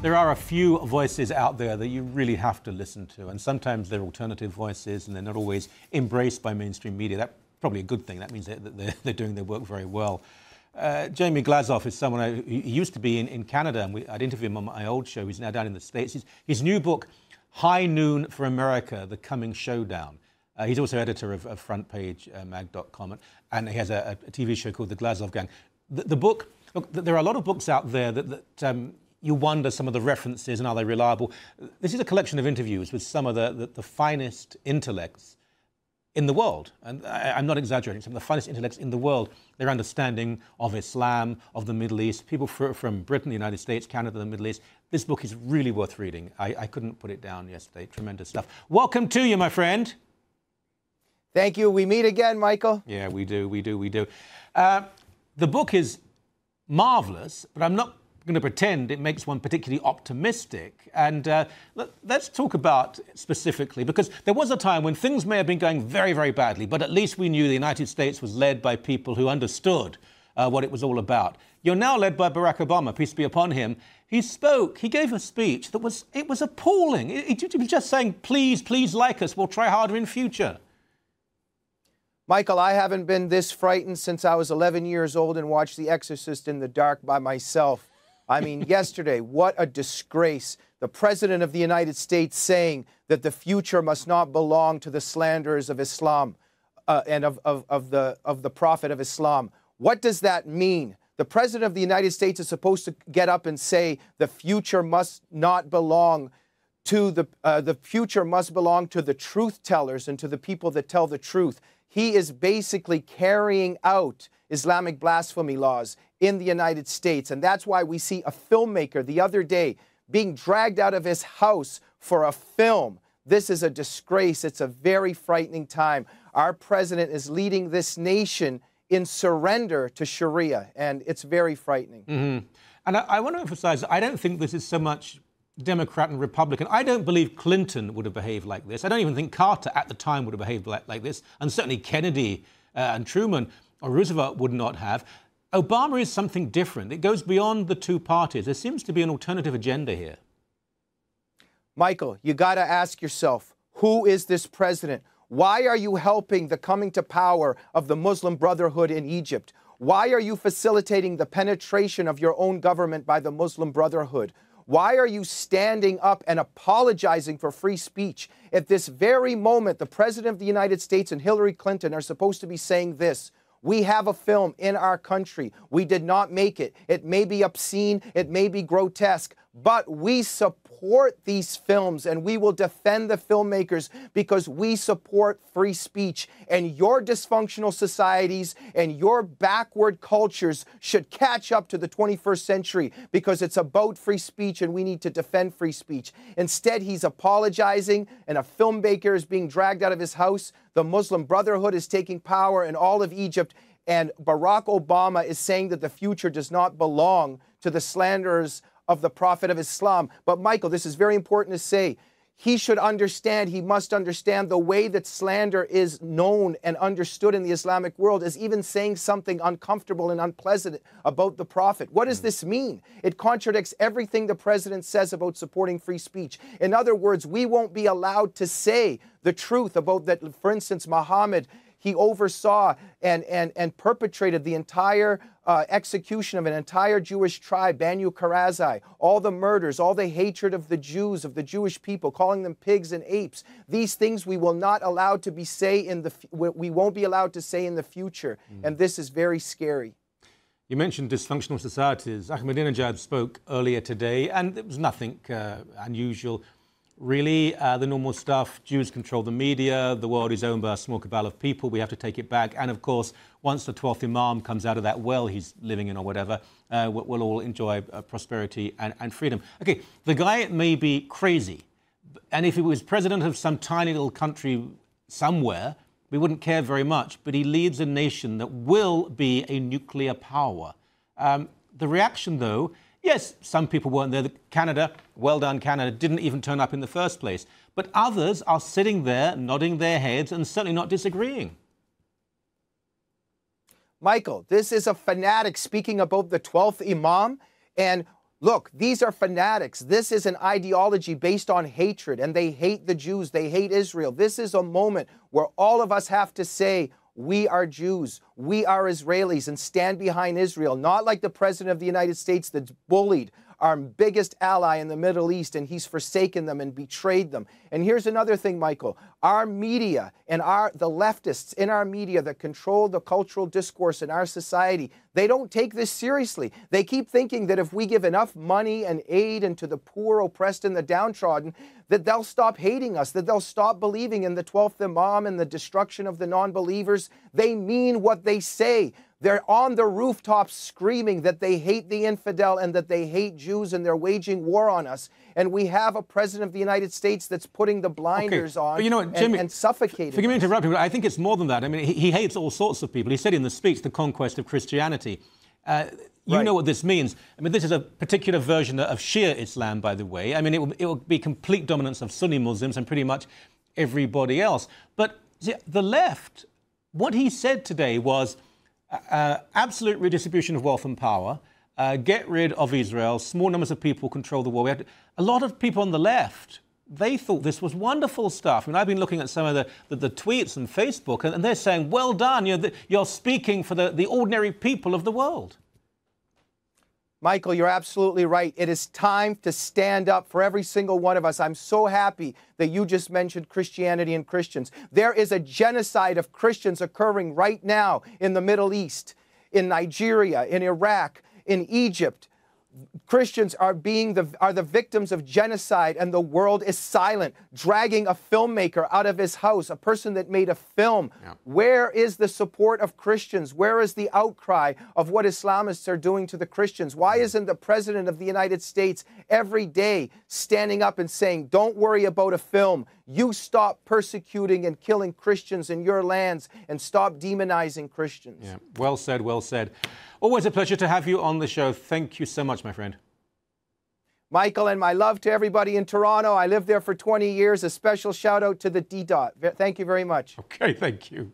There are a few voices out there that you really have to listen to, and sometimes they're alternative voices and they're not always embraced by mainstream media. That's probably a good thing. That means that they're doing their work very well. Jamie Glazov is someone who used to be in Canada, and I'd interview him on my old show. He's now down in the States. His new book, High Noon for America, The Coming Showdown. He's also editor of frontpagemag.com, and he has a TV show called The Glazov Gang. The book, look, there are a lot of books out there that you wonder some of the references and are they reliable. This is a collection of interviews with some of the finest intellects in the world. And I'm not exaggerating, some of the finest intellects in the world, their understanding of Islam, of the Middle East, people from Britain, the United States, Canada, the Middle East. This book is really worth reading. I couldn't put it down yesterday. Tremendous stuff. Welcome to you, my friend. Thank you. We meet again, Michael. Yeah, we do. The book is marvelous, but I'm not going to pretend it makes one particularly optimistic. And let's talk about specifically, because there was a time when things may have been going very, very badly, but at least we knew the United States was led by people who understood what it was all about. You're now led by Barack Obama, peace be upon him. He gave a speech that was appalling. He was just saying, please like us, we'll try harder in future. Michael, I haven't been this frightened since I was 11 years old and watched The Exorcist in the dark by myself. I mean, yesterday, what a disgrace. The President of the United States saying that the future must not belong to the slanderers of Islam and of the Prophet of Islam. What does that mean? The President of the United States is supposed to get up and say the future must not belong to the future must belong to the truth tellers and to the people that tell the truth. He is basically carrying out Islamic blasphemy laws in the United States. And that's why we see a filmmaker the other day being dragged out of his house for a film. This is a disgrace. It's a very frightening time. Our president is leading this nation in surrender to Sharia, and it's very frightening. Mm-hmm. And I want to emphasize, I don't think this is so much Democrat and Republican. I don't believe Clinton would have behaved like this. I don't even think Carter at the time would have behaved like this. And certainly Kennedy and Truman or Roosevelt would not have. Obama is something different. It goes beyond the two parties. There seems to be an alternative agenda here. Michael, you got to ask yourself, who is this president? Why are you helping the coming to power of the Muslim Brotherhood in Egypt? Why are you facilitating the penetration of your own government by the Muslim Brotherhood? Why are you standing up and apologizing for free speech? At this very moment, the President of the United States and Hillary Clinton are supposed to be saying this: we have a film in our country. We did not make it. It may be obscene. It may be grotesque, but we support these films and we will defend the filmmakers because we support free speech. And your dysfunctional societies and your backward cultures should catch up to the 21st century because it's about free speech and we need to defend free speech. Instead, he's apologizing and a filmmaker is being dragged out of his house. The Muslim Brotherhood is taking power in all of Egypt. And Barack Obama is saying that the future does not belong to the slanderers of the Prophet of Islam. But Michael, this is very important to say. He should understand, he must understand the way that slander is known and understood in the Islamic world is even saying something uncomfortable and unpleasant about the Prophet. What does this mean? It contradicts everything the president says about supporting free speech. In other words, we won't be allowed to say the truth about that, for instance, Muhammad, he oversaw and perpetrated the entire execution of an entire Jewish tribe, Banu Qarazai, all the murders, all the hatred of the Jews, of the Jewish people, calling them pigs and apes. These things we will not allow to be we won't be allowed to say in the future, and this is very scary. You mentioned dysfunctional societies. Ahmadinejad spoke earlier today, and it was nothing unusual. Really, the normal stuff. Jews control the media. The world is owned by a small cabal of people. We have to take it back. And of course, once the 12th Imam comes out of that well he's living in or whatever, we'll all enjoy prosperity and freedom. Okay, the guy may be crazy. And if he was president of some tiny little country somewhere, we wouldn't care very much. But he leads a nation that will be a nuclear power. The reaction, though, yes, some people weren't there. Canada, well done, Canada, didn't even turn up in the first place. But others are sitting there, nodding their heads, and certainly not disagreeing. Michael, this is a fanatic speaking about the 12th Imam. And Look, these are fanatics. This is an ideology based on hatred, and they hate the Jews. They hate Israel. This is a moment where all of us have to say, we are Jews, we are Israelis, and stand behind Israel, not like the President of the United States that's bullied our biggest ally in the Middle East, and he's forsaken them and betrayed them. And here's another thing, Michael. Our media and the leftists in our media that control the cultural discourse in our society, they don't take this seriously. They keep thinking that if we give enough money and aid into the poor, oppressed, and the downtrodden, that they'll stop hating us, that they'll stop believing in the 12th Imam and the destruction of the non-believers. They mean what they say. They're on the rooftops screaming that they hate the infidel and that they hate Jews, and they're waging war on us. And we have a president of the United States that's putting the blinders on but you know what, Jimmy, and suffocating Forgive me us. interrupting, but I think it's more than that. I mean, he hates all sorts of people. He said in the speech, the conquest of Christianity. You know what this means. I mean, this is a particular version of Shia Islam, by the way. I mean, it will be complete dominance of Sunni Muslims and pretty much everybody else. But the left, what he said today was absolute redistribution of wealth and power, get rid of Israel, small numbers of people control the war. A lot of people on the left, they thought this was wonderful stuff. I mean, I've been looking at some of the tweets on Facebook, and they're saying, well done, you're speaking for the ordinary people of the world. Michael, you're absolutely right. It is time to stand up for every single one of us. I'm so happy that you just mentioned Christianity and Christians. There is a genocide of Christians occurring right now in the Middle East, in Nigeria, in Iraq, in Egypt. Christians are the victims of genocide, and the world is silent, dragging a filmmaker out of his house, a person that made a film. Yeah. Where is the support of Christians? Where is the outcry of what Islamists are doing to the Christians? Why isn't the President of the United States every day standing up and saying, don't worry about a film. You stop persecuting and killing Christians in your lands and stop demonizing Christians. Yeah. Well said, well said. Always a pleasure to have you on the show. Thank you so much, my friend. Michael, and my love to everybody in Toronto. I lived there for 20 years. A special shout out to the D-Dot. Thank you very much. Okay, thank you.